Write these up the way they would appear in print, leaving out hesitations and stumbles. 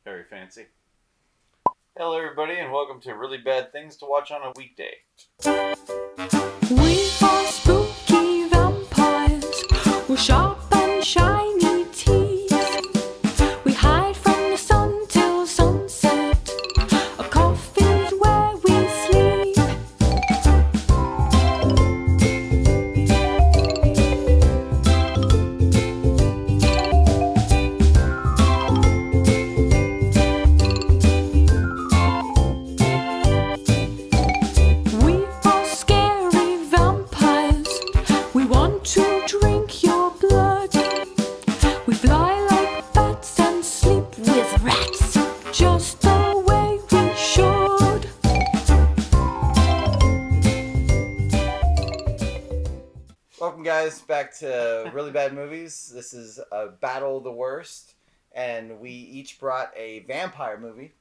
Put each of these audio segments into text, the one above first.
Very fancy. Hello, everybody, and welcome to Really Bad Things to Watch on a Weekday. We are spooky vampires with sharp and shiny teeth. We hide from the sun till sunset. A coffin's where we sleep. We are scary vampires. We want to drink your blood. We fly like bats and sleep with rats, just the way we should. Welcome, guys, back to Really Bad Movies. This is a Battle of the Worst, and we each brought a vampire movie.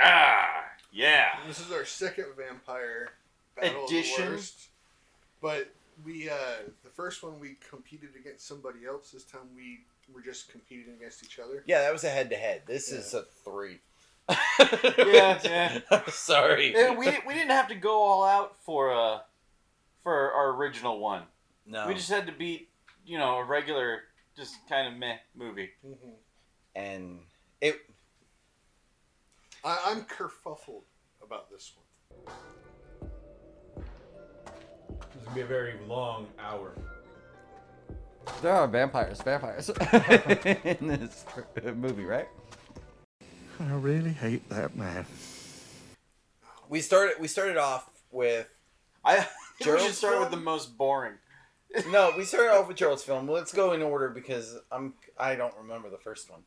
Ah, yeah. This is our second vampire battle Edition. of the worst. But we, the first one we competed against somebody else. This time we were just competing against each other. Yeah, that was a head-to-head. This Yeah. is a 3. Yeah. Sorry. We didn't have to go all out for our original one. No. We just had to beat, a regular, just kind of meh movie. Mm-hmm. And it... I'm kerfuffled about this one. This is going to be a very long hour. There are vampires in this movie, right? I really hate that man. We started off with... I think we should Gerald's start with film? the most boring. No, we started off with Gerald's film. Let's go in order because I don't remember the first one.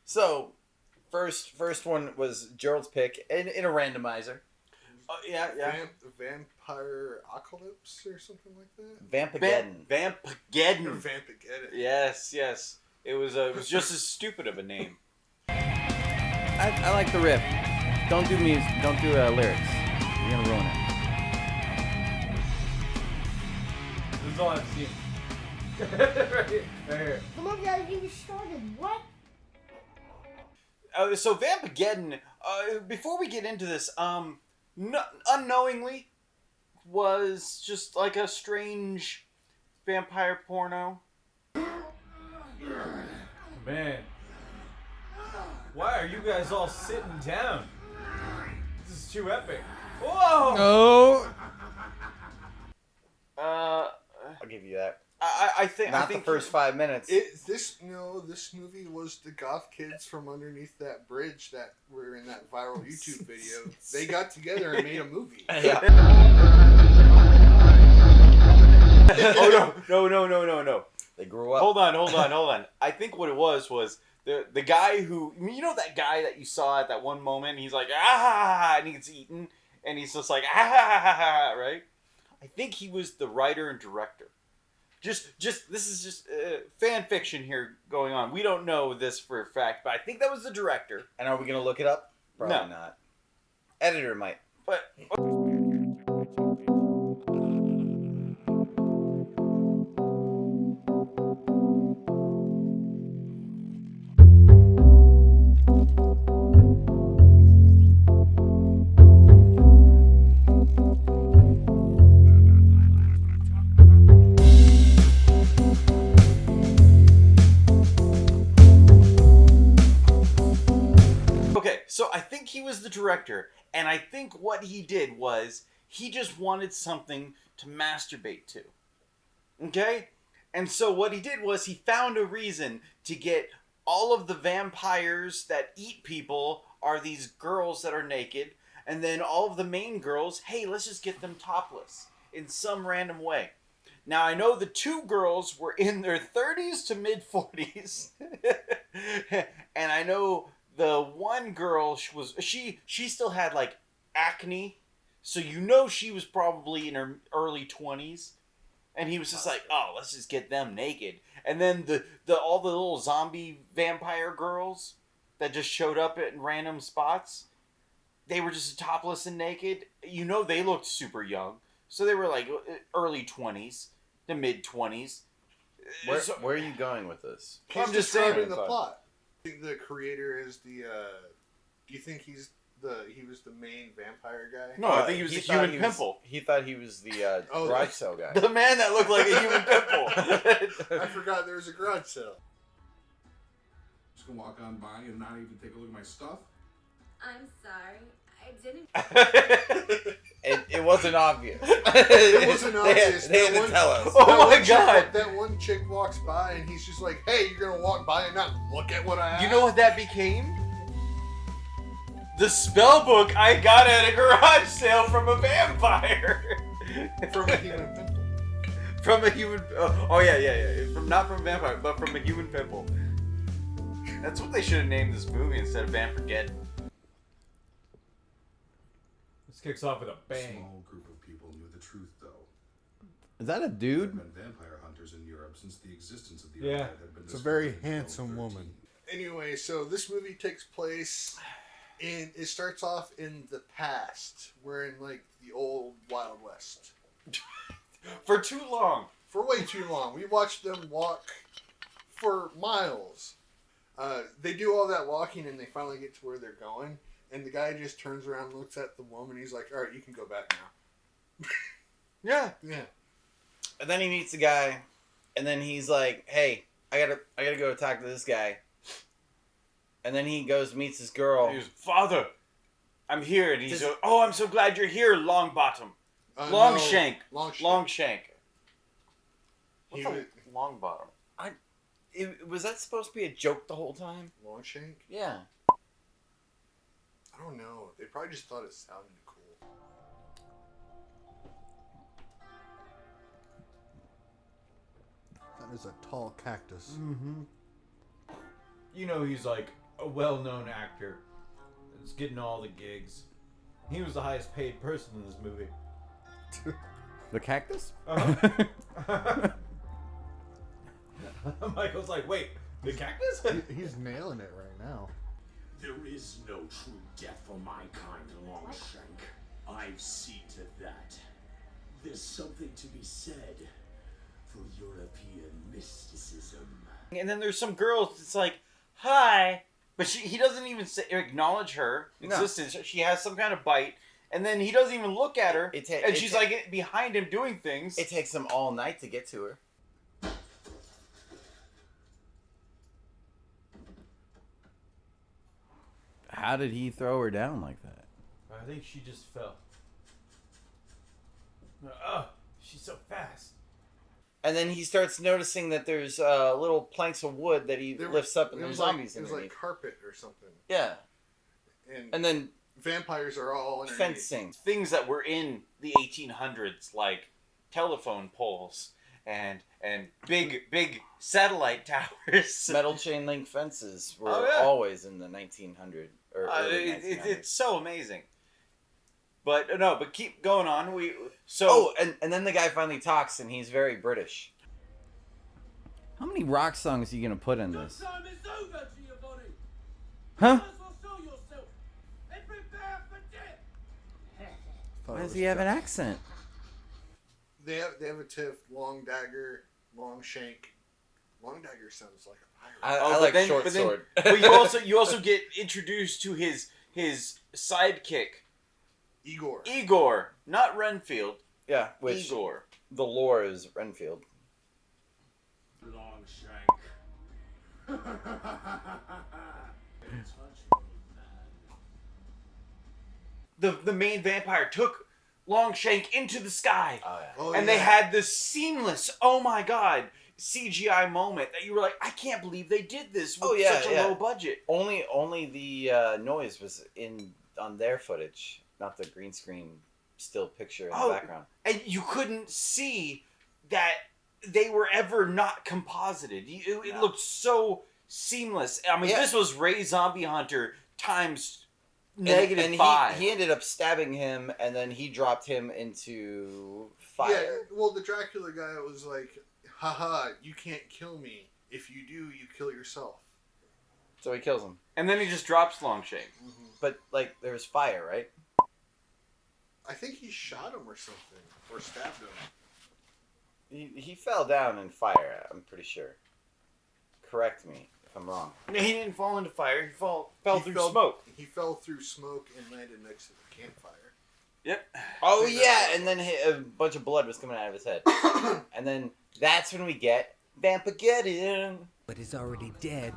So, first one was Gerald's pick in a randomizer. Yeah. Vampire Apocalypse or something like that. Vampegeddon. Vampegeddon. Vampegeddon. Yes. It was just as stupid of a name. I like the riff. Don't do music. Don't do lyrics. You're gonna ruin it. This is all I've seen. right here. The movie that you started, what? So Vampegeddon, before we get into this, unknowingly was just like a strange vampire porno. Man. Why are you guys all sitting down? This is too epic. Whoa! No. I'll give you that. I think Not the first 5 minutes. This movie was the goth kids from underneath that bridge that were in that viral YouTube video. They got together and made a movie. Yeah. Oh no. They grew up. Hold on. I think what it was the guy who, that guy that you saw at that one moment. He's like and he gets eaten, and he's just like right. I think he was the writer and director. Just this is just fan fiction here going on. We don't know this for a fact, but I think that was the director. And are we gonna look it up? Probably No. not. Editor might. But okay, so I think he was the director, and I think what he did was he just wanted something to masturbate to. Okay? And so what he did was he found a reason to get all of the vampires that eat people are these girls that are naked, and then all of the main girls, hey, let's just get them topless in some random way. Now, I know the two girls were in their 30s to mid-40s, and I know the one girl she still had like acne, so she was probably in her early 20s, and he was just like, oh, let's just get them naked. And then all the little zombie vampire girls that just showed up at random spots, they were just topless and naked. They looked super young, so they were like early 20s to mid 20s. Where are you going with this? He's I'm just saying describing the plot. I think the creator is the. Do you think he was the main vampire guy? No, I think he was a human pimple. He thought he was the garage sale guy. The man that looked like a human pimple. I forgot there was a garage sale. Just gonna walk on by and not even take a look at my stuff? I'm sorry. I didn't. It wasn't obvious. It wasn't obvious. They had to tell us. Oh my god! That one chick walks by and he's just like, "Hey, you're gonna walk by and not look at what I have." You know what that became? The spell book I got at a garage sale from a vampire. From a human pimple. From a human. Oh yeah. Not from a vampire, but from a human pimple. That's what they should have named this movie instead of Vampegeddon. This kicks off with a A bang. small group of people knew the truth, though. Is that a There dude? have been vampire hunters in Europe since the existence of the Yeah. internet had been It's a very discovered in handsome 1213. woman. Anyway, so this movie takes place it starts off in the past. We're in like the old Wild West. For too long. For way too long. We watched them walk for miles. They do all that walking and they finally get to where they're going. And the guy just turns around and looks at the woman. He's like, "All right, you can go back now." Yeah. Yeah. And then he meets the guy, and then he's like, "Hey, I gotta go talk to this guy." And then he goes meets this girl. He goes, "Father, I'm here." And he's Does- like, "Oh, I'm so glad you're here, Longbottom." Longshank. Longshank. Longshank. What's He a was- Longbottom? Was that supposed to be a joke the whole time? Longshank? Yeah. I don't know. They probably just thought it sounded cool. That is a tall cactus. You know he's like a well-known actor. That's getting all the gigs. He was the highest paid person in this movie. The cactus? Uh-huh. Michael's like, wait, the cactus? He's nailing it right now. There is no true death for my kind, Longshank. I've seen to that. There's something to be said for European mysticism. And then there's some girls that's like, "Hi," but he doesn't even acknowledge her existence. She has some kind of bite, and then he doesn't even look at her. And she's like behind him doing things. It takes him all night to get to her. How did he throw her down like that? I think she just fell. Oh, she's so fast. And then he starts noticing that there's little planks of wood that he lifts up, and there's zombies It was underneath. like carpet or something. Yeah. And then vampires are all underneath. fencing. Things that were in the 1800s, like telephone poles and big satellite towers. Metal chain link fences were Oh, yeah. always in the 1900 or early 1900s. It's so amazing. But keep going on. And then the guy finally talks, and he's very British. How many rock songs are you gonna put in this? Time is over, Giovanni. Huh? Might as well show yourself and prepare for death. Why does he have an accent? They have a tiff, long dagger, long shank. Long dagger sounds like a pirate. I like short sword. But you also get introduced to his sidekick, Igor, not Renfield. Yeah, which Igor. The lore is Renfield. Longshank. The main vampire took Longshank into the sky. Oh yeah. Oh, And they had this seamless, oh my god, CGI moment that you were like, I can't believe they did this with such a low budget. Only the noise was on their footage, not the green screen still picture in the background. And you couldn't see that they were ever not composited. It looked so seamless. I mean, this was Ray Zombie Hunter times negative 5. He ended up stabbing him, and then he dropped him into fire. Yeah, well, the Dracula guy was like, haha, you can't kill me. If you do, you kill yourself. So he kills him. And then he just drops Longshank. Mm-hmm. But, like, there was fire, right? I think he shot him or something. Or stabbed him. He fell down in fire, I'm pretty sure. Correct me if if I'm wrong. No, he didn't fall into fire. He fell through fell- smoke. He fell through smoke and landed next to the campfire. Yep. Oh think yeah, that's and then a bunch of blood was coming out of his head. And then that's when we get Vampegeddon. But he's already dead.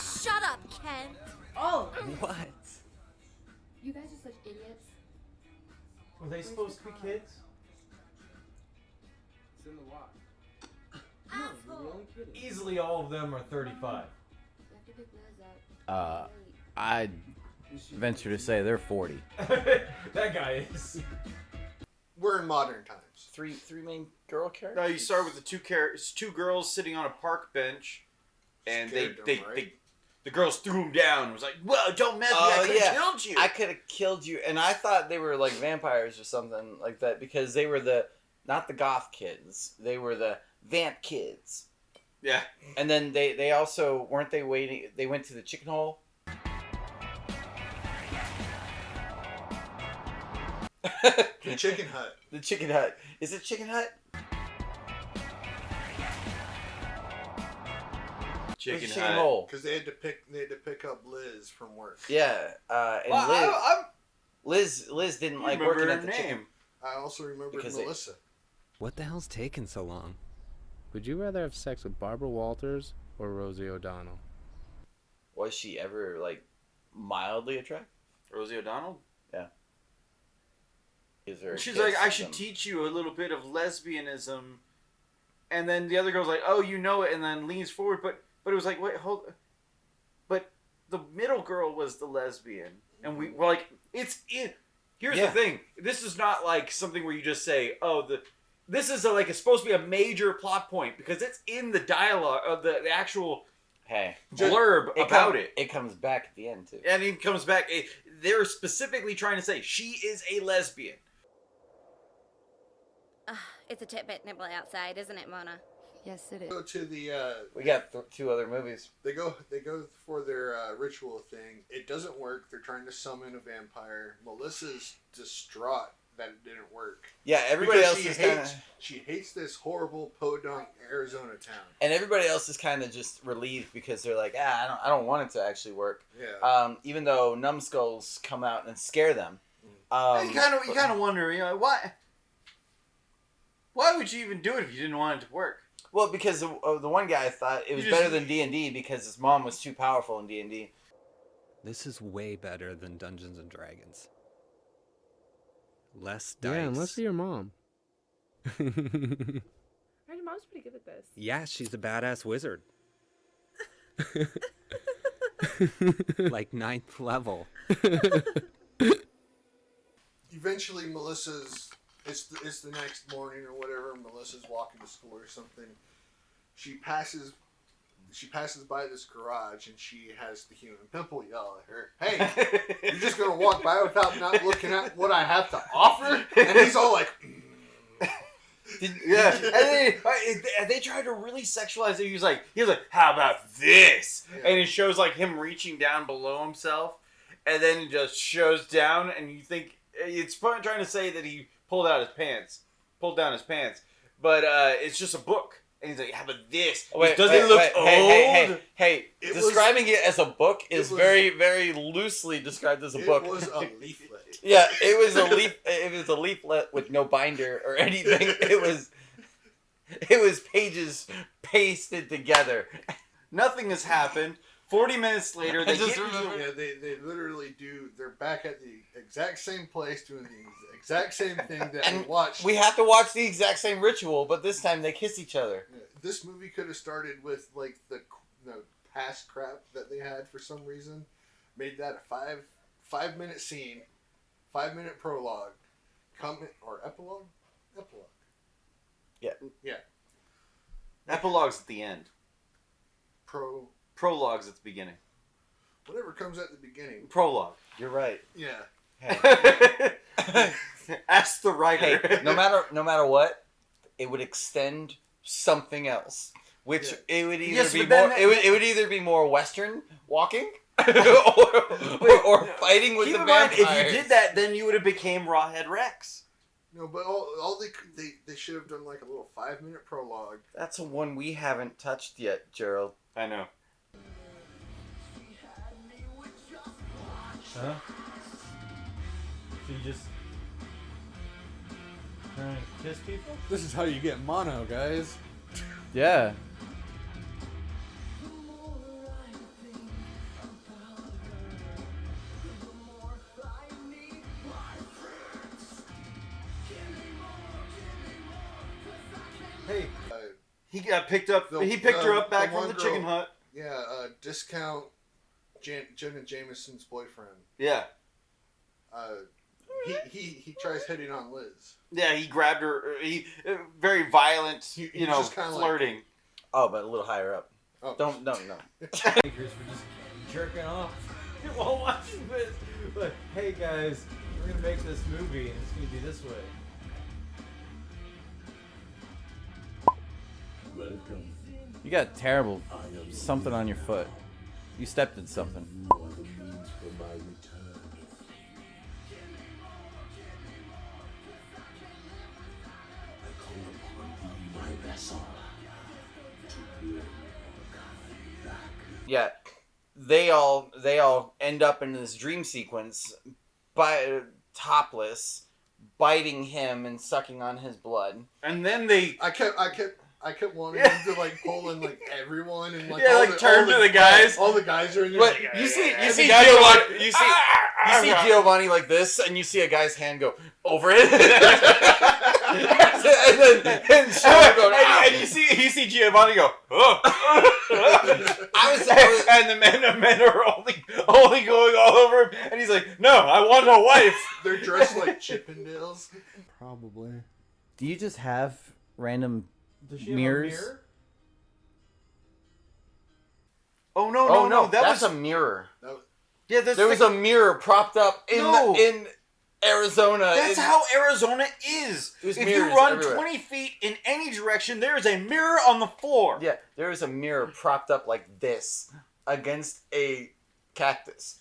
Shut up, Ken. Oh, What? you guys are such idiots. Were they supposed to be kids? It's in the watch. Asshole. Easily all of them are 35. You have to pick Liz up. I'd venture to say they're 40. That guy is. We're in modern times. Three main girl characters. No, you start with the two girls sitting on a park bench, and Scared them, right? the girls threw them down. It was like, "Whoa, don't mess with me! I could have killed you." I could have killed you, and I thought they were like vampires or something like that because they were not the goth kids. They were the vamp kids. Yeah. And then they also weren't they waiting? They went to the chicken hole. The chicken hut. The chicken hut. Is it chicken hut? Chicken chicken hut. hole. Because they had to pick up Liz from work. Yeah. And Well, Liz didn't like remember working her at the name. chicken. I also remember Because Melissa. What the hell's taking so long? Would you rather have sex with Barbara Walters or Rosie O'Donnell? Was she ever like mildly attractive? Rosie O'Donnell. Yeah. Is there? a She's kiss like, I in should them? teach you a little bit of lesbianism, and then the other girl's like, oh, you know it, and then leans forward, but it was like, wait, hold, but the middle girl was the lesbian, and we're like, it's in. Here's the thing. This is not like something where you just say, oh, this is like it's supposed to be a major plot point because it's in the dialogue of the actual blurb about it. It comes back at the end too. And he comes back. They're specifically trying to say she is a lesbian. It's a tit-bit nibble outside, isn't it, Mona? Yes, it is. Go to the. We got two other movies. They go for their ritual thing. It doesn't work. They're trying to summon a vampire. Melissa's distraught that it didn't work. Yeah, everybody Because else is kind of. She hates this horrible podunk Arizona town. And everybody else is kind of just relieved because they're like, I don't want it to actually work. Yeah. Even though numbskulls come out and scare them. You kind of wonder, why would you even do it if you didn't want it to work? Well, because the one guy thought it was better than D&D because his mom was too powerful in D&D. This is way better than Dungeons and Dragons. Less dice. Yeah, unless you're your mom. Your mom's pretty good at this. Yeah, she's a badass wizard. Like 9th level. Eventually, Melissa's. It's the next morning or whatever. Melissa's walking to school or something. She passes by this garage and she has the human pimple yell at her, "Hey, you're just gonna walk by without not looking at what I have to offer?" And he's all like, Yeah, and they tried to really sexualize it. He was like, "How about this?" Yeah. And it shows like him reaching down below himself, and then it just shows down, and you think it's probably trying to say that he pulled down his pants, but it's just a book. And he's like, "How about this? Does it look old?" Hey, describing it as a book is very, very loosely described as a book. It was a leaflet. Yeah, it was a leaf. It was a leaflet with no binder or anything. It was pages pasted together. Nothing has happened. 40 minutes later, they just remember. Yeah, they literally do. They're back at the exact same place doing the exact same thing that we watched. We have to watch the exact same ritual, but this time they kiss each other. Yeah, this movie could have started with like the past crap that they had for some reason. Made that a 5-minute scene, 5-minute prologue, or epilogue. Yeah. Yeah. Epilogue's at the end. Prologue's at the beginning. Whatever comes at the beginning. Prologue. You're right. Yeah. Hey. Ask the writer. Hey, no matter what, it would extend something else, which it would either be more. It would either be more Western walking, or fighting with keep the in mind, vampires. if you did that, then you would have became Rawhead Rex. No, but all they should have done like a little 5-minute prologue. That's a one we haven't touched yet, Gerald. I know. Huh? So you just trying to kiss people? This is how you get mono, guys. Yeah. Hey, he got picked up. He picked her up back from the chicken hut. Yeah, discount Jenna Jameson's boyfriend. Yeah. He tries hitting on Liz. Yeah, he grabbed her. He very violent. You know, just kinda flirting. Oh, but a little higher up. Oh. No. We're just jerking off while watching this. But hey guys, we're gonna make this movie and it's gonna be this way. Welcome. You got terrible something on your foot. You stepped in something. No other means for my return. I call upon thee, my vessel, to bring mankind back. Yeah, they all end up in this dream sequence, topless, biting him and sucking on his blood. And then they. I kept wanting him to like pull in like everyone and like turn to the guys. All the guys are in there. But you see Giovanni, you see Giovanni like this, and you see a guy's hand go over it, and you see Giovanni go. Oh. And the men are only going all over him, and he's like, "No, I want a wife." They're dressed like Chippendales. Probably. Do you just have random Does she have mirrors? a mirror? Oh no! That's a mirror. Yeah, there was a mirror propped up in Arizona. That's how Arizona is. There's If mirrors you run everywhere. 20 feet in any direction, there is a mirror on the floor. Yeah, there is a mirror propped up like this against a cactus.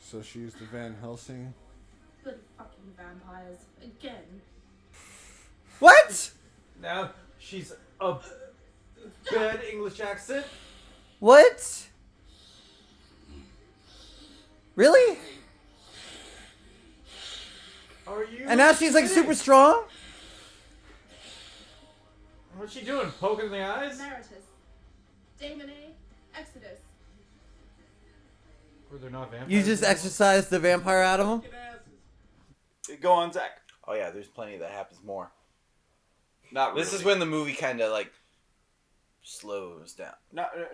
So she's the Van Helsing. Bloody fucking vampires. Again. What? Now she's a bad English accent. What? Really? Are you? And now she's like super strong? What's she doing? Poking in the eyes? Emeritus. Damon A. Exodus. Or they're not vampires. You just exercised the vampire out of him? Go on, Zach. Oh yeah, there's plenty that happens more. Not really. This is when the movie kind of like slows down.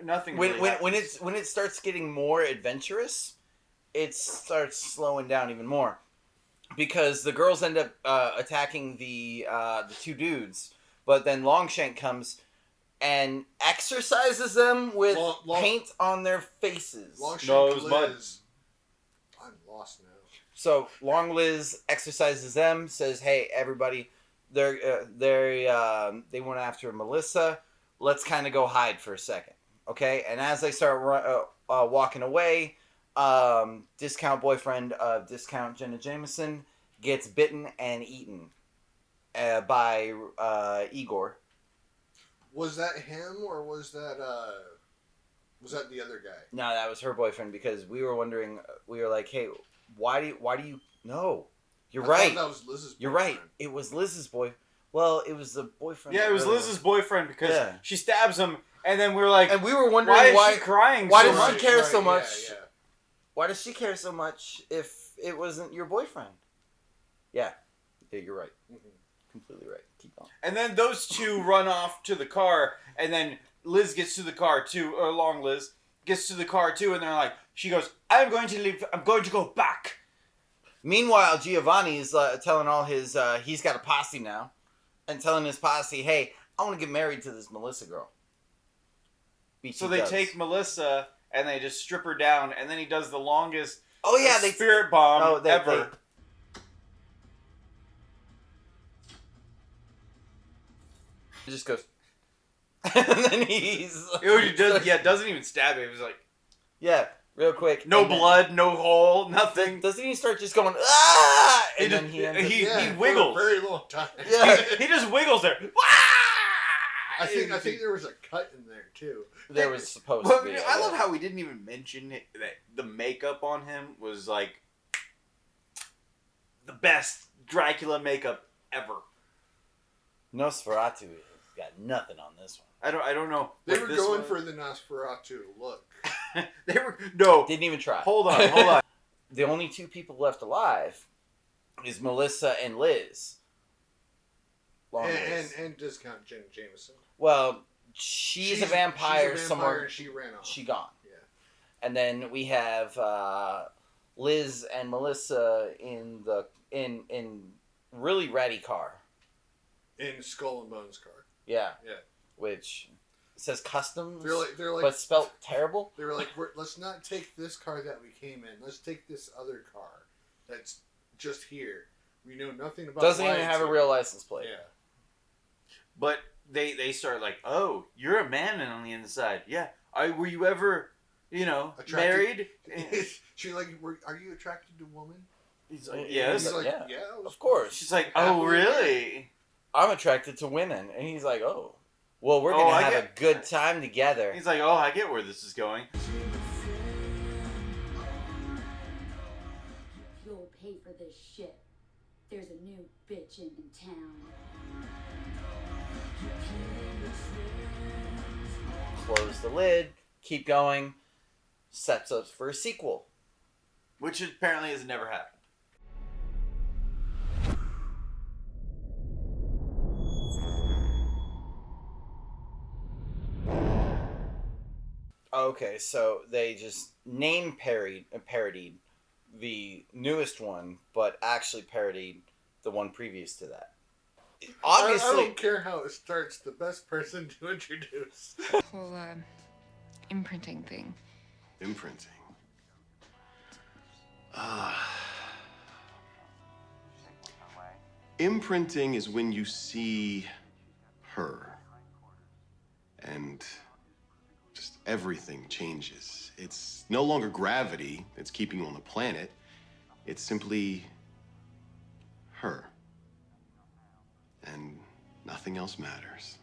Nothing. When really when it starts getting more adventurous, it starts slowing down even more, because the girls end up attacking the two dudes, but then Longshank comes and exercises them with paint on their faces. Longshank Liz. I'm lost now. So Long Liz exercises them, says, "Hey, everybody, they went after Melissa. Let's kind of go hide for a second, okay?" And as they start walking away, discount boyfriend of discount Jenna Jameson gets bitten and eaten by Igor. Was that him or was that the other guy? No, that was her boyfriend, because we were wondering. We were like, "Hey, why do you? No, you're I right. thought that was Liz's boyfriend. You're right. It was Liz's boy. Well, it was the boyfriend. Yeah, it was earlier. Liz's boyfriend, because Yeah. she stabs him, and then we were like, And we were wondering why is she crying? Why so does much? she care so Right, much? yeah. Why does she care so much if it wasn't your boyfriend? Yeah, you're right. Completely right. Keep going. And then those two run off to the car, and then Liz gets to the car too, or Long Liz gets to the car too, and they're like, she goes, I'm going to leave, I'm going to go back. Meanwhile, Giovanni is telling all his, he's got a posse now, and telling his posse, hey, I want to get married to this Melissa girl. So they take Melissa, and they just strip her down, and then he does the longest spirit bomb ever. He just goes, and then he's... doesn't even stab him. He's like... Yeah, real quick. No blood, no hole, nothing. Doesn't he start just going, ah! And He then he wiggles. For a very long time. Yeah. He just wiggles there. I think there was a cut in there too. There was supposed But to be. I love how we didn't even mention that the makeup on him was like the best Dracula makeup ever. Nosferatu has got nothing on this one. I don't know. They were going for the Nosferatu look. They were didn't even try. Hold on. The only two people left alive is Melissa and Liz. And discount Jen Jameson. Well, she's a vampire somewhere. And she ran off. She gone. Yeah. And then we have Liz and Melissa in really ratty car. In Skull and Bones car. Yeah. Yeah. Which says customs. They're like, but spelled terrible. They were like, let's not take this car that we came in. Let's take this other car that's just here. We know nothing about. Doesn't even have a real license plate. Yeah. But they start like, oh, you're a man on the inside. Yeah. Were you ever, married? She's like, are you attracted to women? He's like, yes. He's like, yeah, of of course. She's like, oh, really? I'm attracted to women. And he's like, oh. Well, we're going to have a good time together. He's like, oh, I get where this is going. You'll pay for this shit. There's a new bitch in town. Close the lid. Keep going. Sets up for a sequel. Which apparently has never happened. Okay, so they just parodied the newest one, but actually parodied the one previous to that. Obviously, I don't care how it starts. The best person to introduce. Whole imprinting thing. Imprinting. Imprinting is when you see her and just everything changes. It's no longer gravity that's keeping you on the planet. It's simply her. And nothing else matters.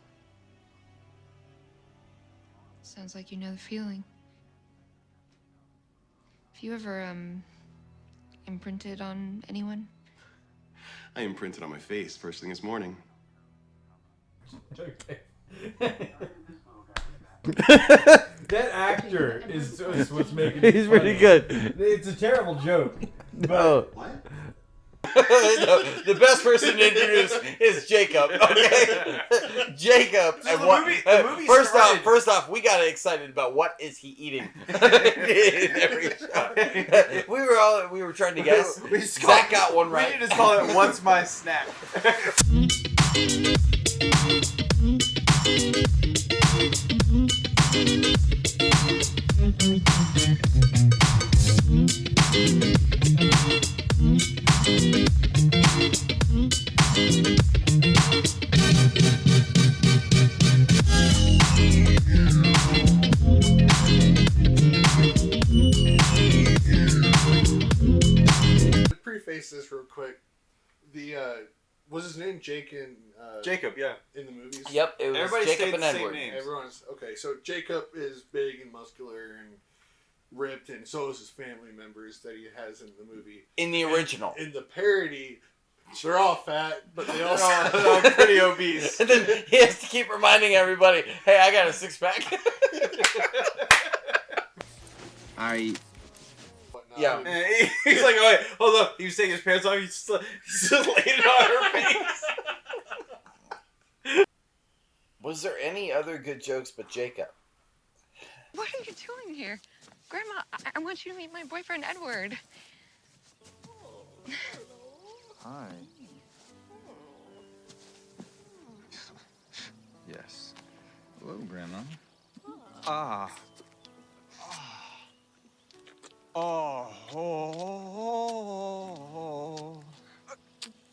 Sounds like you know the feeling. Have you ever, imprinted on anyone? I imprinted on my face first thing this morning. Okay. That actor is what's making it He's funny. pretty good. It's a terrible joke. No. What? No, the best person to introduce is Jacob. Okay, Jacob. So And the movie first off, we got excited about what is he eating in every shot. We were trying to guess. Zach got one right. We need to call it "What's My Snack." To preface this real quick, was his name Jake in Jacob, yeah. in the movies? Yep, it was Everybody Jacob stayed and the same Edward. names. Everyone's okay. So Jacob is big and muscular and ripped, and so is his family members that he has in the movie. In the original. In the parody, they're all fat, but they also They're all pretty obese. And then he has to keep reminding everybody, "Hey, I got a 6-pack." Yeah. And he's like, oh, wait, hold up. He was taking his pants off. He's just laying on her face. Was there any other good jokes but Jacob? What are you doing here? Grandma, I want you to meet my boyfriend, Edward. Hi. Yes. Hello, Grandma. Ah. Oh.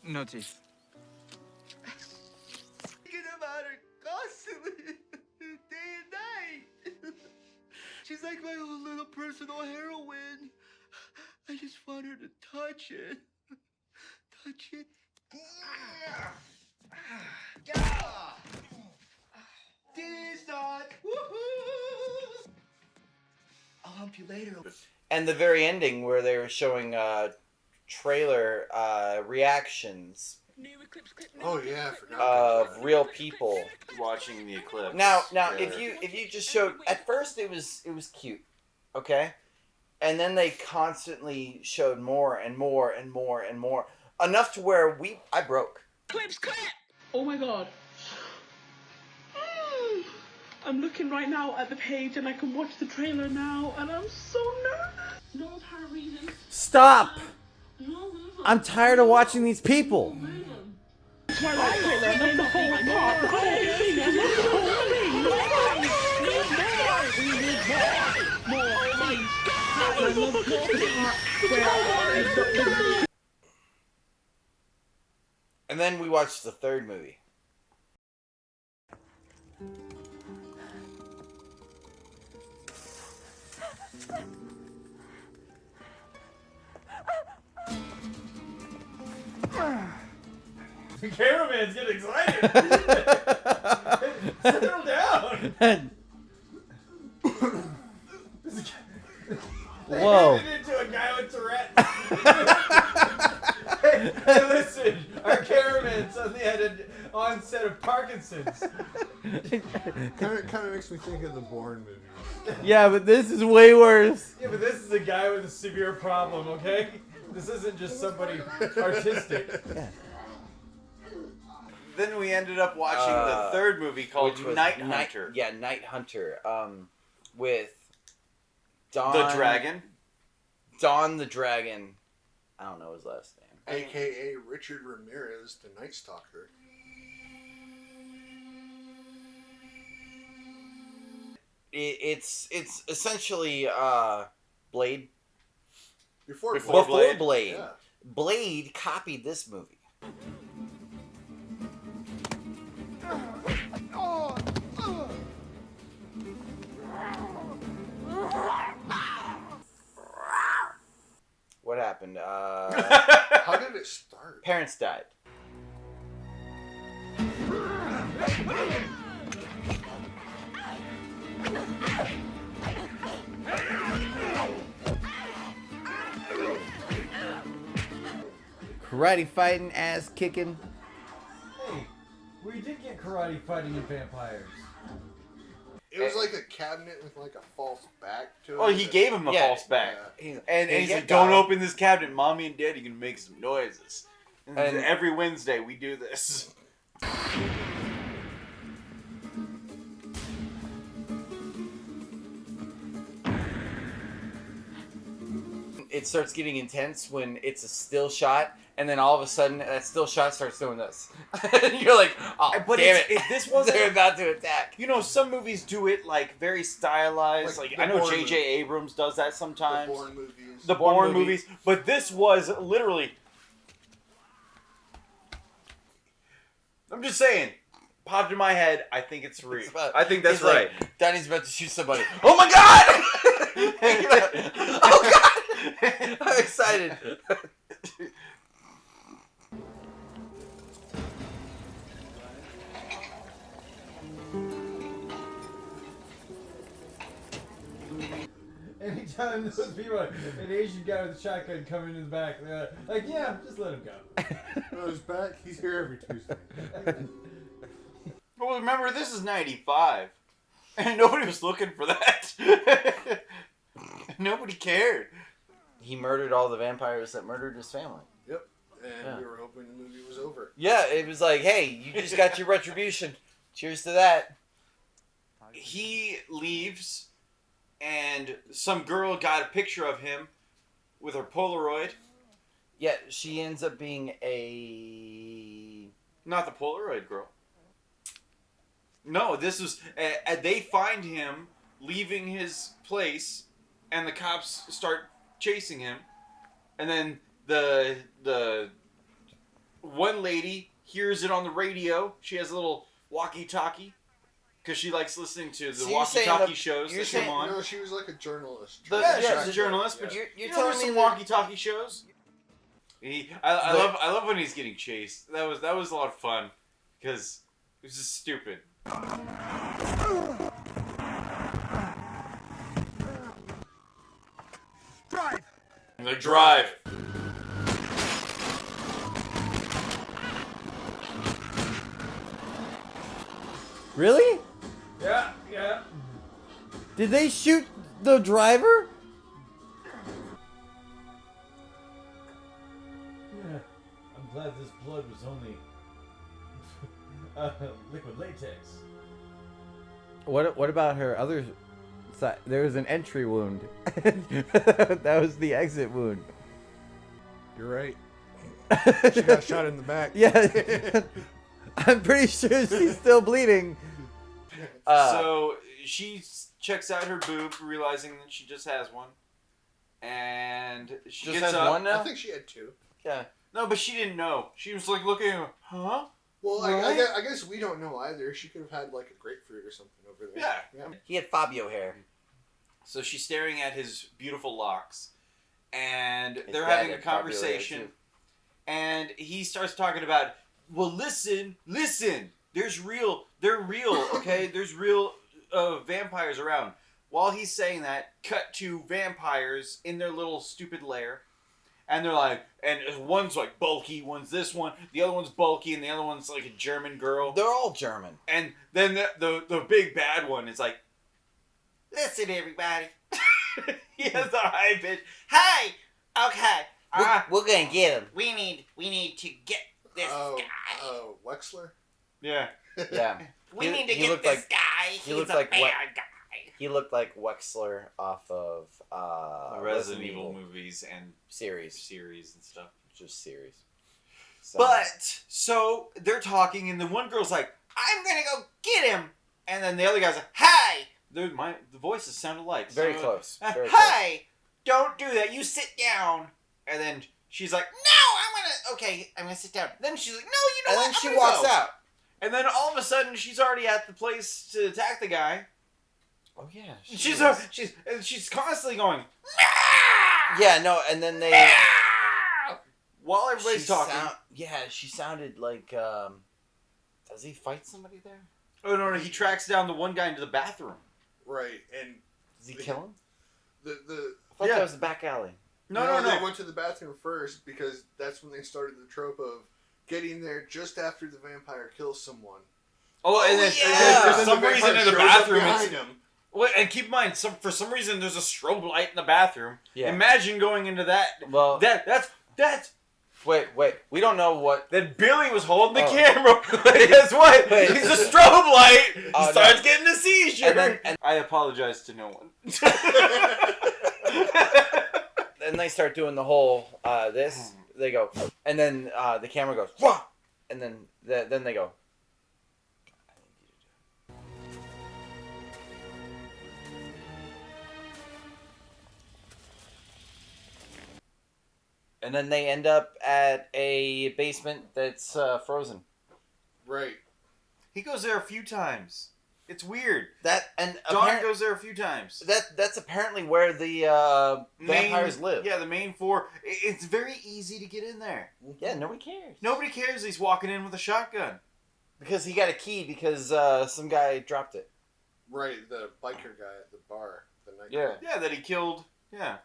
No teeth. Thinking about her constantly, day and night. She's like my own little personal heroine. I just want her to touch it. Touch it. later. And the very ending where they were showing trailer reactions Oh yeah, I forgot. of real people watching the eclipse. Now, Yeah. if you just showed at first it was cute, okay, and then they constantly showed more and more and more and more, enough to where I broke. Oh my god. I'm looking right now at the page and I can watch the trailer now and I'm so nervous. No apparent reason. Stop! I'm tired of watching these people. Twilight trailer, I know the whole part, the whole thing, I know the whole thing. We need more. Oh my god! I love more. And then we watched the third movie. The cameraman's getting excited. Settle down. Whoa. They turned into a guy with Tourette's. Hey, listen, our cameraman suddenly had an onset of Parkinson's. Kind of makes me think of the Bourne movies. Yeah, but this is way worse. Yeah, but this is a guy with a severe problem, okay? This isn't just somebody artistic. Yeah. Then we ended up watching the third movie called Night Hunter. Night Hunter. With Don the Dragon. Don the Dragon. I don't know his last name. AKA Richard Ramirez, the Night Stalker. It's essentially Blade. Before Blade. Yeah. Blade copied this movie. What happened? How did it start? Parents died. Karate fighting, ass kicking. Hey, we did get karate fighting in vampires. It was like a cabinet with like a false back to it. Oh, he gave him a false back. Yeah. And he's like, don't open this cabinet. Mommy and Daddy are going to make some noises. And every Wednesday we do this. It starts getting intense when it's a still shot, and then all of a sudden that still shot starts doing this. And you're like, oh, but damn it. This wasn't... They're about to attack. You know, some movies do it like very stylized. Like I know J.J. Abrams does that sometimes. The Bourne movies. The Bourne movies. But this was literally... I'm just saying. Popped in my head. I think it's real. I think that's right. Like, Danny's about to shoot somebody. Oh my god! Oh god! I'm excited. Anytime those people, an Asian guy with a shotgun coming in the back, they're like, yeah, just let him go. No, he's back. He's here every Tuesday. Well, remember, this is 95. And nobody was looking for that. Nobody cared. He murdered all the vampires that murdered his family. Yep. And we were hoping the movie was over. Yeah, it was like, hey, you just got your retribution. Cheers to that. He leaves, and some girl got a picture of him with her Polaroid. Yeah, she ends up being a... Not the Polaroid girl. No, this was... they find him leaving his place, and the cops start chasing him. And then the one lady hears it on the radio. She has a little walkie-talkie. Because she likes listening to the walkie-talkie shows that come on. No, she was like a journalist. She's a journalist, but you're telling me some walkie-talkie shows. I love when he's getting chased. That was a lot of fun because it was just stupid. Drive! And they drive. Really? Yeah, yeah. Did they shoot the driver? Yeah. I'm glad this blood was only liquid latex. What about her other side? There was an entry wound. That was the exit wound. You're right. She got shot in the back. Yeah. I'm pretty sure she's still bleeding. So she checks out her boob, realizing that she just has one. And she Just gets has up. one now? I think she had two. Yeah. No, but she didn't know. She was like looking, huh? Well, Right? I guess we don't know either. She could have had like a grapefruit or something over there. Yeah. He had Fabio hair. So she's staring at his beautiful locks. And His they're dad having a had Fabio hair, conversation. too. And he starts talking about, well, listen. They're real, okay? There's real vampires around. While he's saying that, cut to vampires in their little stupid lair. And they're like, and one's like bulky, one's this one, the other one's bulky, and the other one's like a German girl. They're all German. And then the big bad one is like, listen, everybody. He has a high pitch. Hey, okay. We're gonna get him. We need to get this guy. Oh, Wexler? Yeah. Yeah. We need to get this guy. He looked like He looked like Wexler off of Resident Evil movies and series and stuff. Just series. So they're talking, and the one girl's like, "I'm gonna go get him," and then the other guy's like, "Hey." The voices sound alike. Very close. Very Hey, don't do that. You sit down. And then she's like, "No, I'm gonna sit down." Then she's like, "No, you know And what?" then she walks out. And then all of a sudden, she's already at the place to attack the guy. Oh yeah. She's constantly going. Yeah, no, and then they While everybody's talking. She sounded like. Does he fight somebody there? Oh no! He tracks down the one guy into the bathroom. Right, and does he kill him? I thought that was the back alley. No. They went to the bathroom first because that's when they started the trope of getting there just after the vampire kills someone. Oh, and then for some reason in the bathroom, well, and keep in mind, for some reason, there's a strobe light in the bathroom. Yeah. Imagine going into that. Well, that's. Wait. We don't know what. Then Billy was holding the camera. Guess what? He's a strobe light. He starts getting a seizure. And I apologize to no one. Then they start doing the whole this. They go, and then the camera goes, wah! And then they go. And then they end up at a basement that's frozen. Right. He goes there a few times. It's weird. Dawn goes there a few times. That's apparently where the vampires live. Yeah, the main four. It's very easy to get in there. Yeah, nobody cares. Nobody cares he's walking in with a shotgun. Because he got a key because some guy dropped it. Right, the biker guy at the bar. The night Yeah. Yeah, that he killed. Yeah.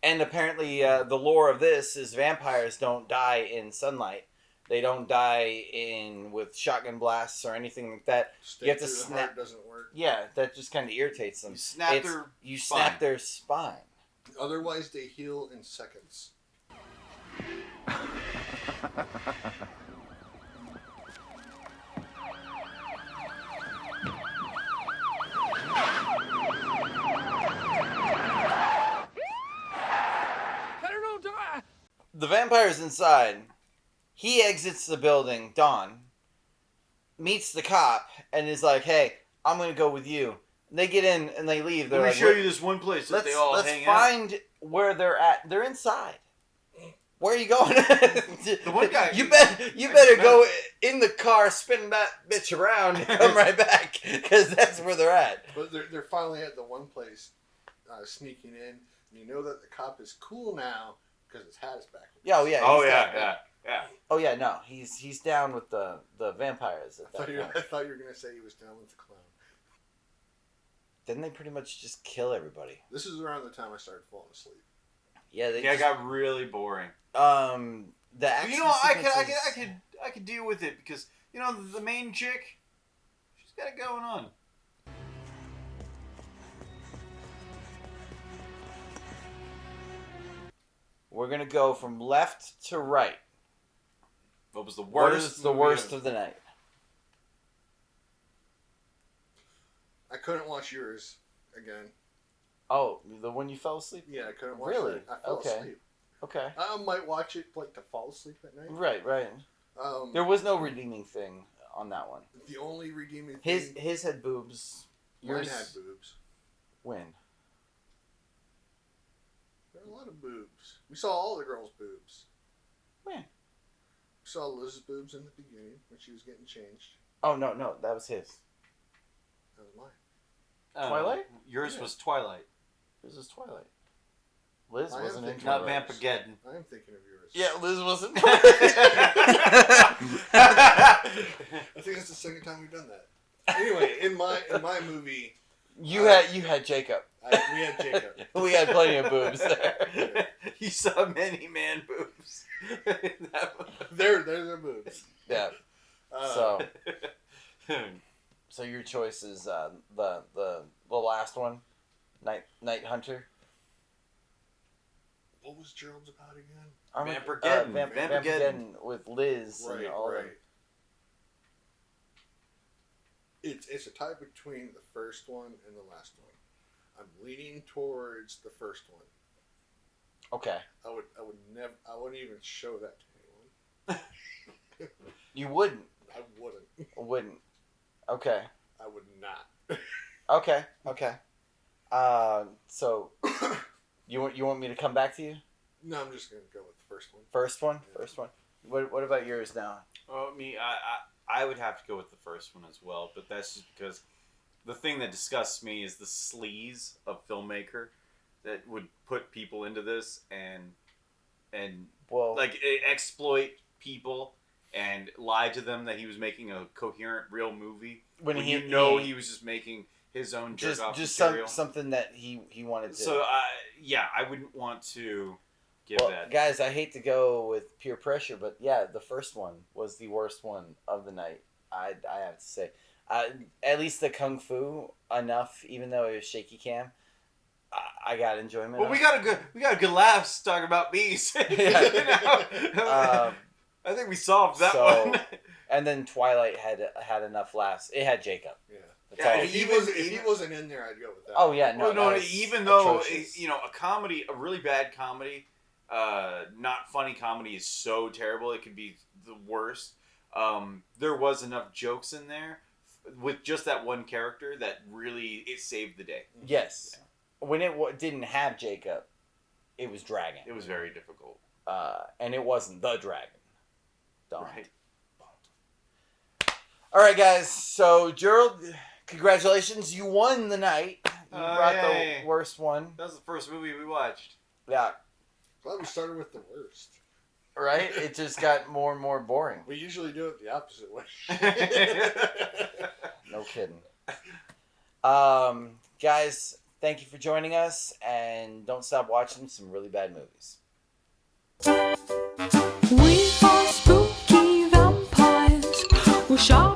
And apparently the lore of this is vampires don't die in sunlight. They don't die with shotgun blasts or anything like that. You have to snap. The heart doesn't work. Yeah, that just kind of irritates them. You snap their spine. Otherwise, they heal in seconds. The vampire's inside. He exits the building, Dawn, meets the cop, and is like, "Hey, I'm going to go with you." And they get in and they leave. They're Let me like, show you this one place that they all hang out. Let's find where they're at. They're inside. Where are you going? The one guy. You better go in the car, spin that bitch around, and come right back, because that's where they're at. But they're finally at the one place, sneaking in, and you know that the cop is cool now because his hat is backwards. Yeah, oh yeah. Yeah. Oh yeah, no, he's down with the vampires at that point. I thought you were gonna say he was down with the clown. Didn't they pretty much just kill everybody? This is around the time I started falling asleep. Yeah, it got really boring. The action you know, sequences- I could deal with it because you know the main chick, she's got it going on. We're gonna go from left to right. What was the worst? What is the movie worst of the night? I couldn't watch yours again. Oh, the one you fell asleep? Yeah, I couldn't watch Really? it. I fell Okay. asleep. Okay. I might watch it like to fall asleep at night. Right. There was no redeeming thing on that one. The only redeeming thing. His had boobs. Mine Yours had boobs. when? There were a lot of boobs. We saw all the girls' boobs. When? We saw Liz's boobs in the beginning when she was getting changed. Oh no, that was his. That was mine. Twilight? Yours was Twilight. Yours was Twilight. Liz I wasn't am in thinking Not of Twilight. yours. Vampegeddon. I am thinking of yours. Yeah, Liz wasn't. I think that's the second time we've done that. Anyway, in my movie, You had Jacob. we had Jacob. We had plenty of boobs there. You saw many man boobs. They're their boobs. Yeah. So your choice is the last one, Night Hunter. What was Gerald's about again? Vampegeddon. Vampegeddon with Liz and all right. them. It's a tie between the first one and the last one. I'm leaning towards the first one. Okay. I wouldn't even show that to anyone. You wouldn't. I wouldn't. Wouldn't. Okay. I would not. Okay. So you want me to come back to you? No, I'm just gonna go with the first one. First one. First one. What about yours now? Well, I would have to go with the first one as well, but that's just because the thing that disgusts me is the sleaze of filmmaker that would put people into this and exploit people and lie to them that he was making a coherent real movie when he was just making his own jerk off material. Something that he wanted to. So I wouldn't want to give that. Guys, I hate to go with peer pressure, but yeah, the first one was the worst one of the night. I have to say, at least the kung fu enough, even though it was shaky cam. I got enjoyment. Well, we got a good laughs talking about bees. I think we solved that one. And then Twilight had enough laughs. It had Jacob. Yeah. That's If he wasn't in there, I'd go with that. Oh yeah, no. Well, even though atrocious. a really bad comedy, not funny comedy is so terrible it could be the worst. There was enough jokes in there with just that one character that really it saved the day. Yes. Yeah. When it didn't have Jacob, it was dragging. It was very difficult. And it wasn't the dragon. Right. All right, guys. So Gerald, congratulations! You won the night. You brought the worst one. That was the first movie we watched. Yeah. Glad we started with the worst. Right? It just got more and more boring. We usually do it the opposite way. No kidding. Guys, thank you for joining us, and don't stop watching some really bad movies. We are spooky vampires. We're sharp.